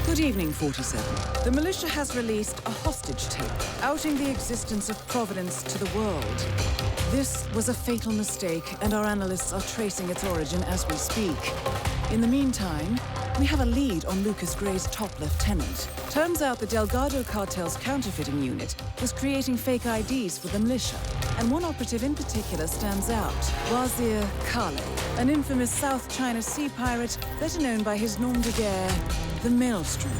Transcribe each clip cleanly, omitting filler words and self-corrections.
Good evening, 47. The militia has released a hostage tape, outing the existence of Providence to the world. This was a fatal mistake, and our analysts are tracing its origin as we speak. In the meantime, we have a lead on Lucas Gray's top lieutenant. Turns out the Delgado cartel's counterfeiting unit was creating fake IDs for the militia, and one operative in particular stands out, Wazir Kale, an infamous South China Sea pirate better known by his nom de guerre, the Maelstrom.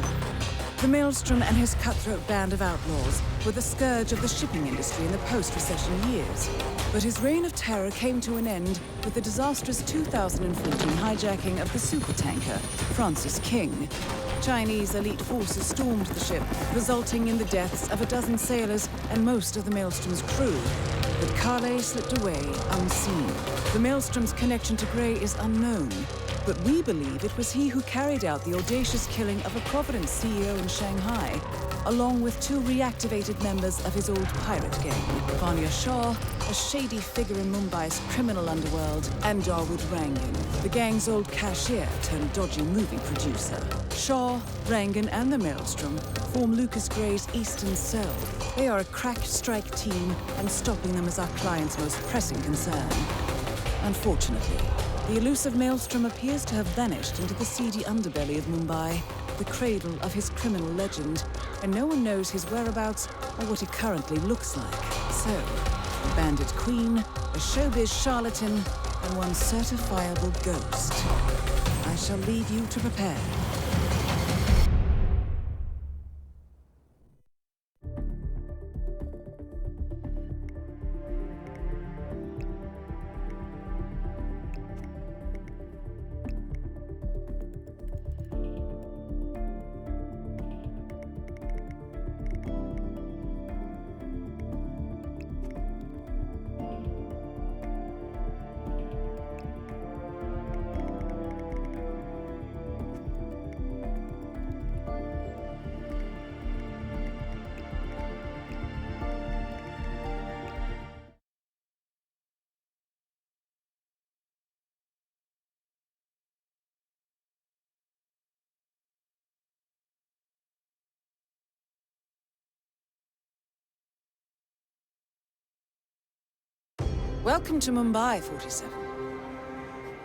The Maelstrom and his cutthroat band of outlaws were the scourge of the shipping industry in the post-recession years. But his reign of terror came to an end with the disastrous 2014 hijacking of the supertanker, Francis King. Chinese elite forces stormed the ship, resulting in the deaths of a dozen sailors and most of the Maelstrom's crew. But Kale slipped away unseen. The Maelstrom's connection to Gray is unknown, but we believe it was he who carried out the audacious killing of a Providence CEO in Shanghai, along with two reactivated members of his old pirate gang, Vanya Shah, a shady figure in Mumbai's criminal underworld, and Dawood Rangan, the gang's old cashier turned dodgy movie producer. Shah, Rangan, and the Maelstrom form Lucas Gray's Eastern Cell. They are a crack strike team, and stopping them is our client's most pressing concern. Unfortunately, the elusive Maelstrom appears to have vanished into the seedy underbelly of Mumbai, the cradle of his criminal legend, and no one knows his whereabouts or what he currently looks like. So, a bandit queen, a showbiz charlatan, and one certifiable ghost. I shall leave you to prepare. Welcome to Mumbai, 47.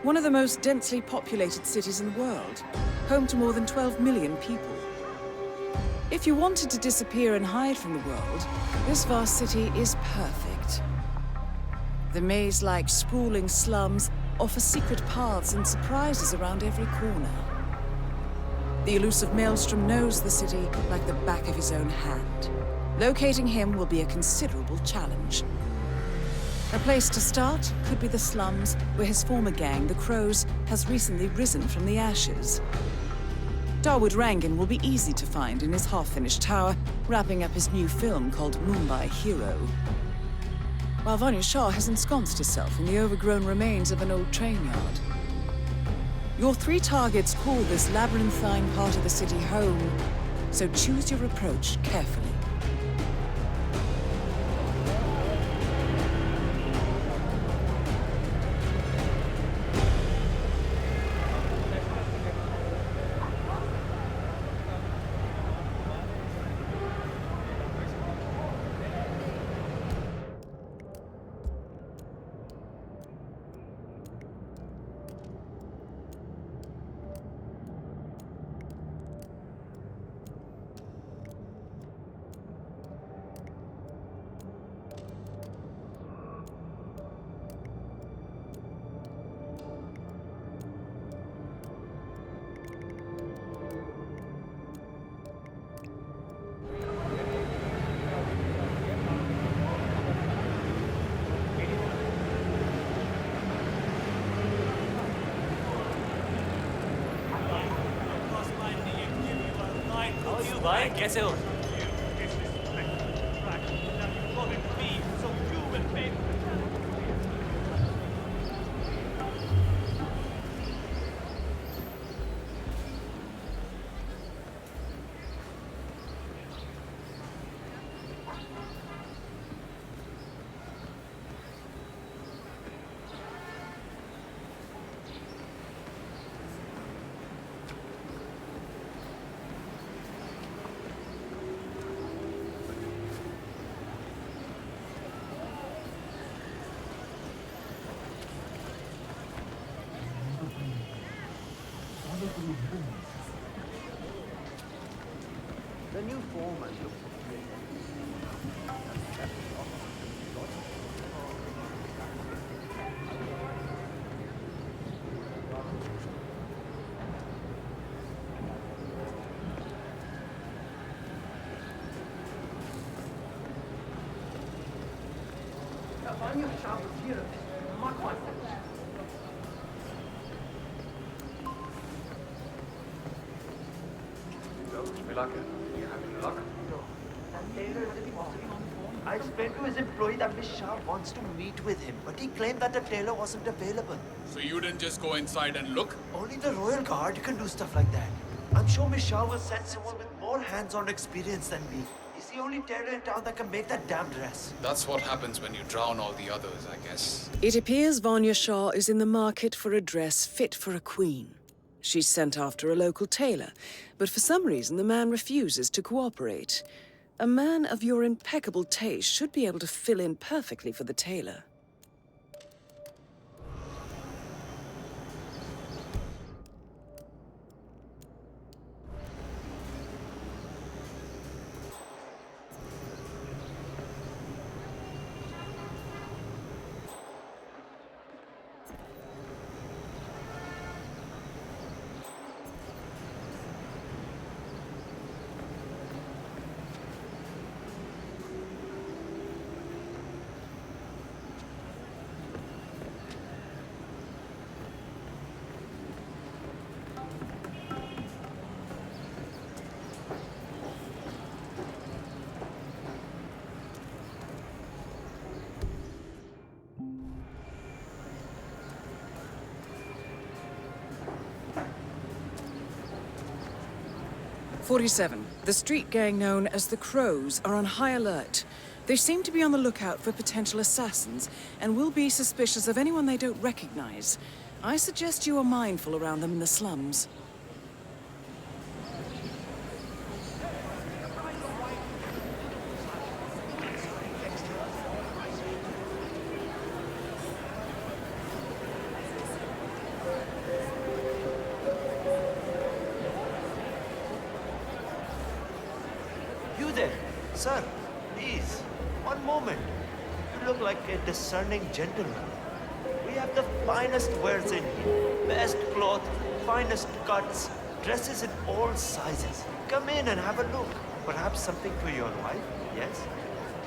One of the most densely populated cities in the world, home to more than 12 million people. If you wanted to disappear and hide from the world, this vast city is perfect. The maze-like sprawling slums offer secret paths and surprises around every corner. The elusive Maelstrom knows the city like the back of his own hand. Locating him will be a considerable challenge. A place to start could be the slums, where his former gang, the Crows, has recently risen from the ashes. Dawood Rangan will be easy to find in his half-finished tower, wrapping up his new film called Mumbai Hero. While Vanya Shah has ensconced herself in the overgrown remains of an old train yard. Your three targets call this labyrinthine part of the city home, so choose your approach carefully. भाई कैसे हो? The new foreman looks great. I'm your shop here. Mark one. So, Milaka, you having luck? I explained to his employee that Miss Shah wants to meet with him, but he claimed that the tailor wasn't available. So you didn't just go inside and look? Only the royal guard can do stuff like that. I'm sure Miss Shah will send someone with more hands-on experience than me. He's the only tailor in town that can make that damn dress. That's what happens when you drown all the others, I guess. It appears Vanya Shah is in the market for a dress fit for a queen. She's sent after a local tailor, but for some reason the man refuses to cooperate. A man of your impeccable taste should be able to fill in perfectly for the tailor. "47. The street gang known as the Crows are on high alert. They seem to be on the lookout for potential assassins and will be suspicious of anyone they don't recognize. I suggest you are mindful around them in the slums." You there, sir, please, one moment. You look like a discerning gentleman. We have the finest wares in here. Best cloth, finest cuts, dresses in all sizes. Come in and have a look. Perhaps something for your wife, yes?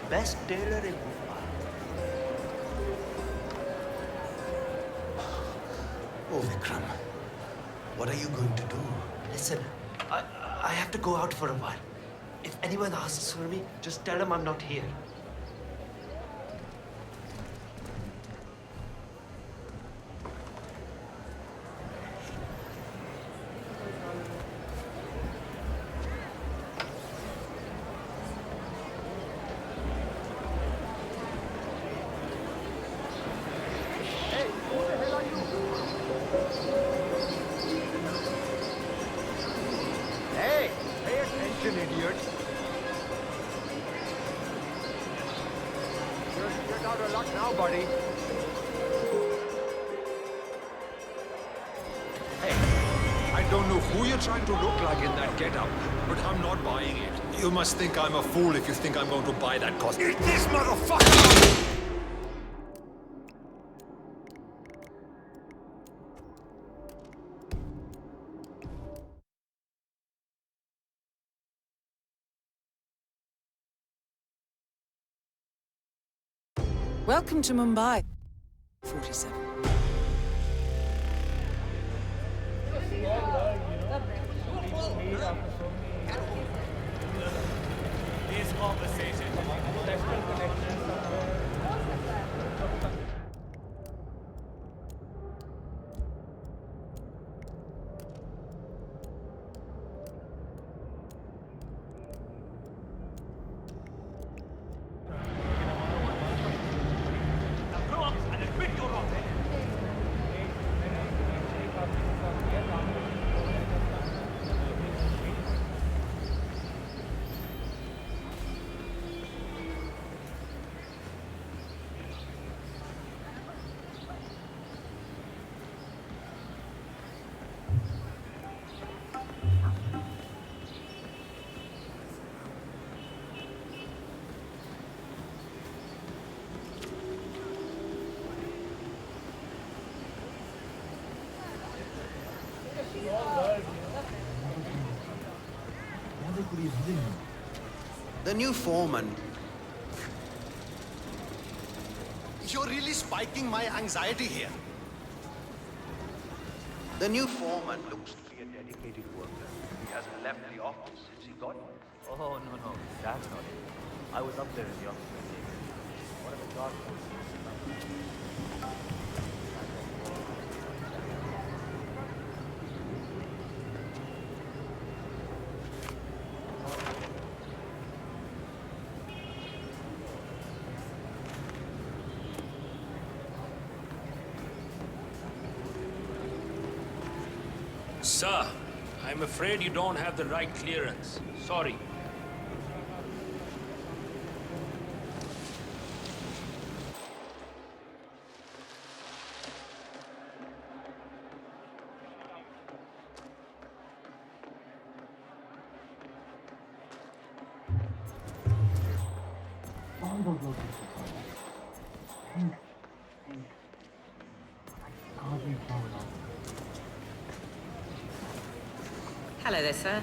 Best tailor in Mumbai. Oh, Vikram. What are you going to do? Listen, I have to go out for a while. If anyone asks for me, just tell them I'm not here. Hey, who the hell are you? Hey, pay attention, idiot. You're out of luck now, buddy. Hey, I don't know who you're trying to look like in that getup, but I'm not buying it. You must think I'm a fool if you think I'm going to buy that costume. Eat this, motherfucker! Welcome to Mumbai. 47. These conversations. Now grow up and admit you're wrong. The new foreman. You're really spiking my anxiety here. The new foreman looks to be a dedicated worker. He hasn't left the office since he got here. Oh, no, that's not it. I was up there in the office when they What are the guards? Sir, I'm afraid you don't have the right clearance. Sorry. Hello there, sir.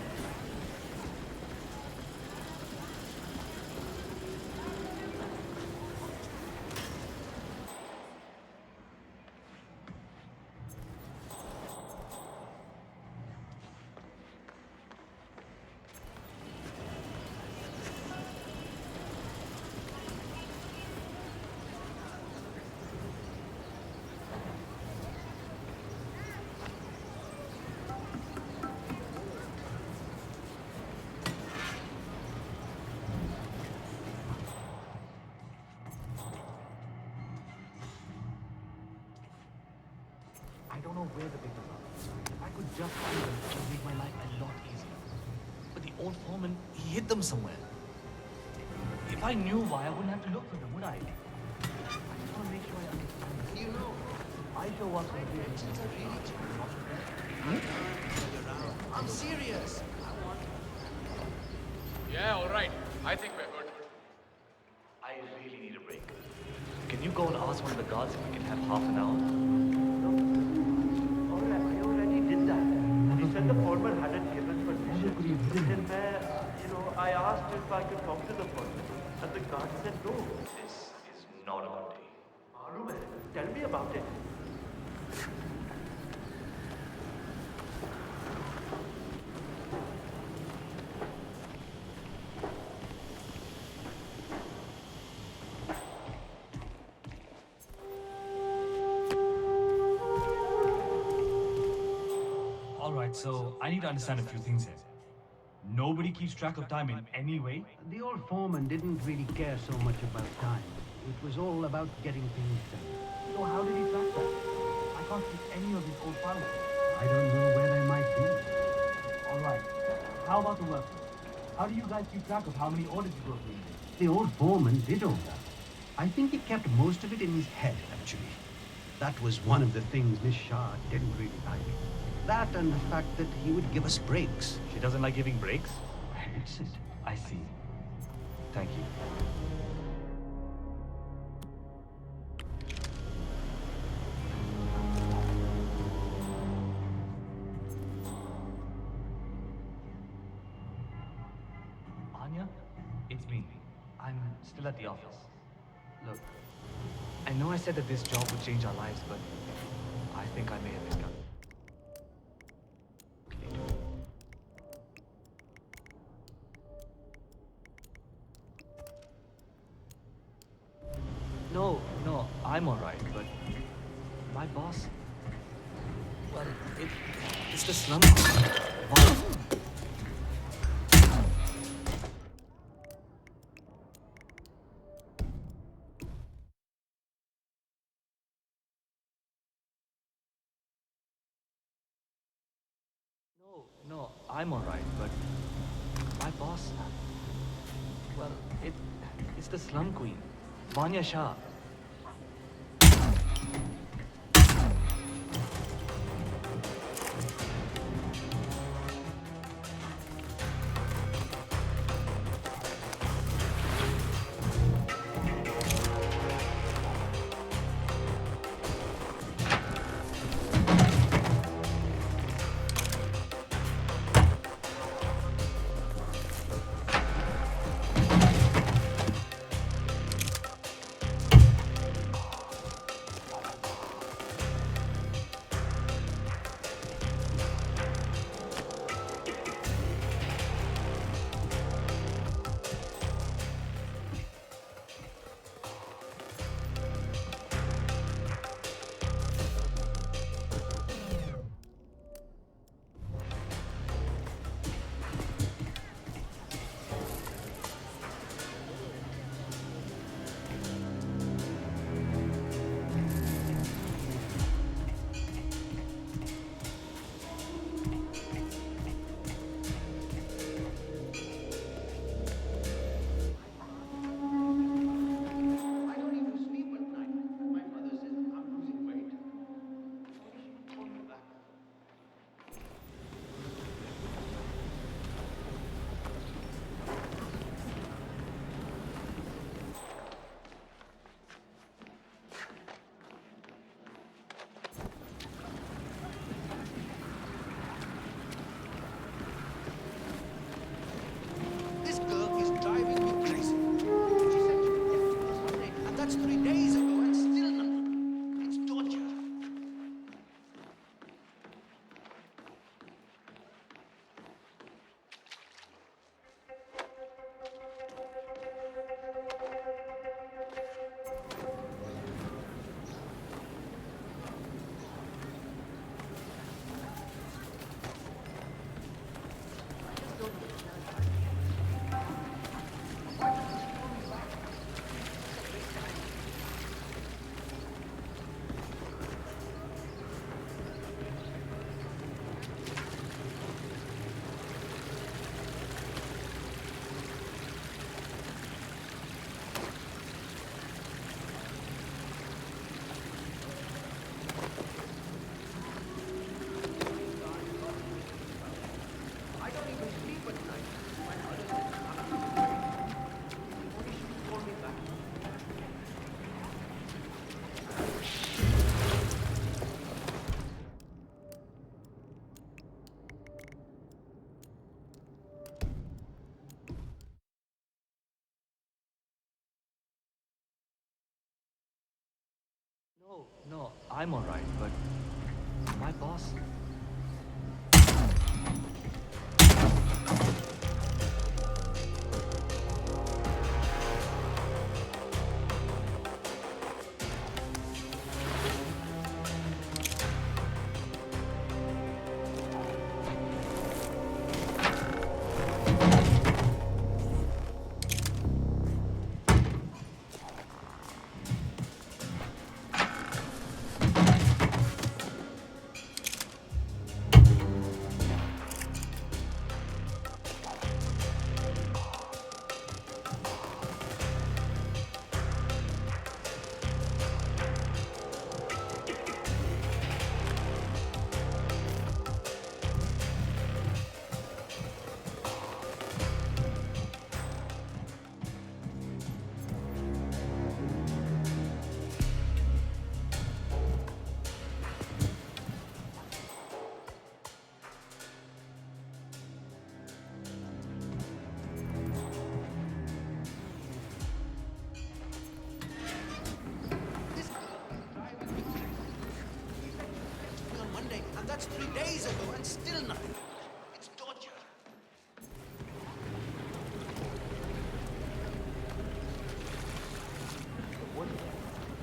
I don't know where the papers are. If I could just find them, it would make my life a lot easier. But the old foreman, he hid them somewhere. If I knew why, I wouldn't have to look for them, would I? I just want to make sure I understand this. You know, I sure was going to do anything. are really I'm serious. Yeah, all right. I think we're good. I really need a break. Can you go and ask one of the guards if we can have half an hour? I already did that. And he said the foreman hadn't given permission. Then I asked if I could talk to the foreman. And the guard said no. This is not a good day. Maru, tell me about it. Alright, so I need to understand a few things here. Nobody keeps track of time in any way? The old foreman didn't really care so much about time. It was all about getting things done. So how did he track that? I can't see any of these old files. I don't know where they might be. Alright, how about the workers? How do you guys keep track of how many orders you go through? The old foreman did all that. I think he kept most of it in his head, actually. That was one of the things Miss Shah didn't really like. That and the fact that he would give us breaks. She doesn't like giving breaks? It's it. I see. Thank you. Anya? It's me. I'm still at the office. Look, I know I said that this job would change our lives, but I think I may have miscalculated. No, I'm alright, but my boss, well, it's the slum. What? No, I'm alright, but my boss, well, it's the slum queen, Vanya Shah. Oh, no, I'm alright, but my boss. On Monday, and that's 3 days ago, and still nothing. It's torture.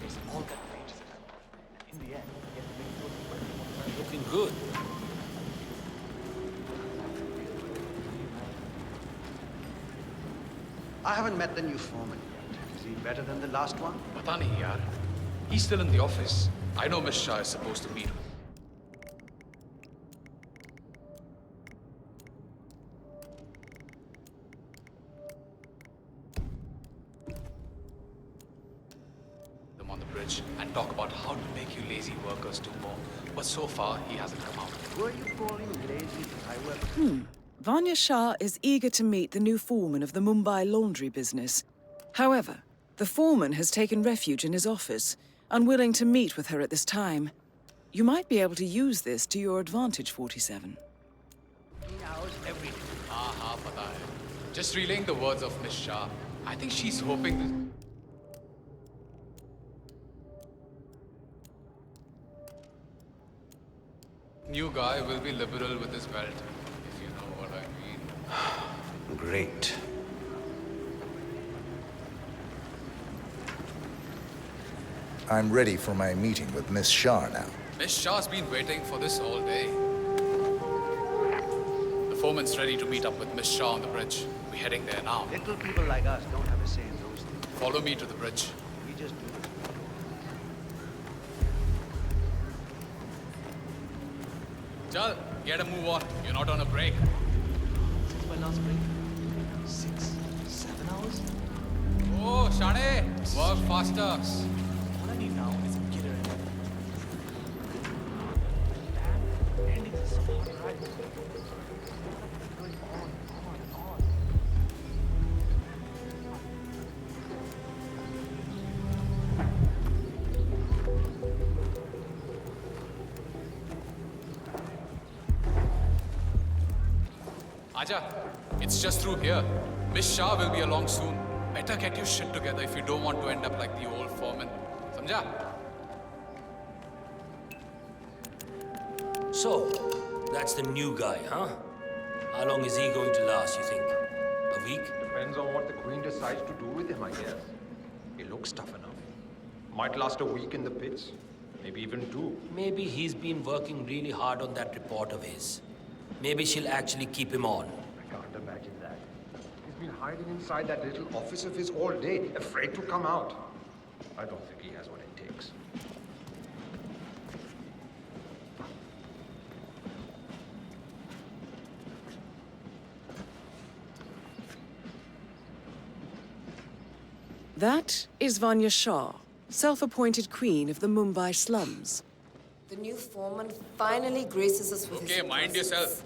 It's all that pages it up. In the end, get the big deal. Looking good. I haven't met the new foreman yet. Is he better than the last one? Pata nahi yaar. He's still in the office. I know Miss Shah is supposed to meet him. Them on the bridge and talk about how to make you lazy workers do more. But so far, he hasn't come out. Were you calling lazy? I will. Vanya Shah is eager to meet the new foreman of the Mumbai laundry business. However, the foreman has taken refuge in his office, unwilling to meet with her at this time. You might be able to use this to your advantage, 47. 15 hours every day. Haan, pata hai. Just relaying the words of Miss Shah. I think she's hoping this... new guy will be liberal with his belt, if you know what I mean. Great. I'm ready for my meeting with Miss Shah now. Miss Shah's been waiting for this all day. The foreman's ready to meet up with Miss Shah on the bridge. We're heading there now. Little people like us don't have a say in those things. Follow me to the bridge. We just do it. Chal, get a move on. You're not on a break. Since my last break, 6, 7 hours? Oh, Shane, work faster. All I need now is a killer. Damn, endings are so hard, right? Going on and on. Aja, it's just through here. Miss Shah will be along soon. Better get your shit together if you don't want to end up like the old foreman. Samjha? So, that's the new guy, huh? How long is he going to last, you think? A week? Depends on what the Queen decides to do with him, I guess. He looks tough enough. Might last a week in the pits. Maybe even 2. Maybe he's been working really hard on that report of his. Maybe she'll actually keep him on. I can't imagine that. He's been hiding inside that little office of his all day, afraid to come out. I don't think he has what it takes. That is Vanya Shah, self-appointed queen of the Mumbai slums. The new foreman finally graces us with his Okay, mind presence. yourself.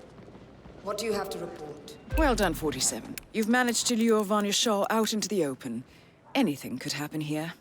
What do you have to report? Well done, 47. You've managed to lure Vanya Shah out into the open. Anything could happen here.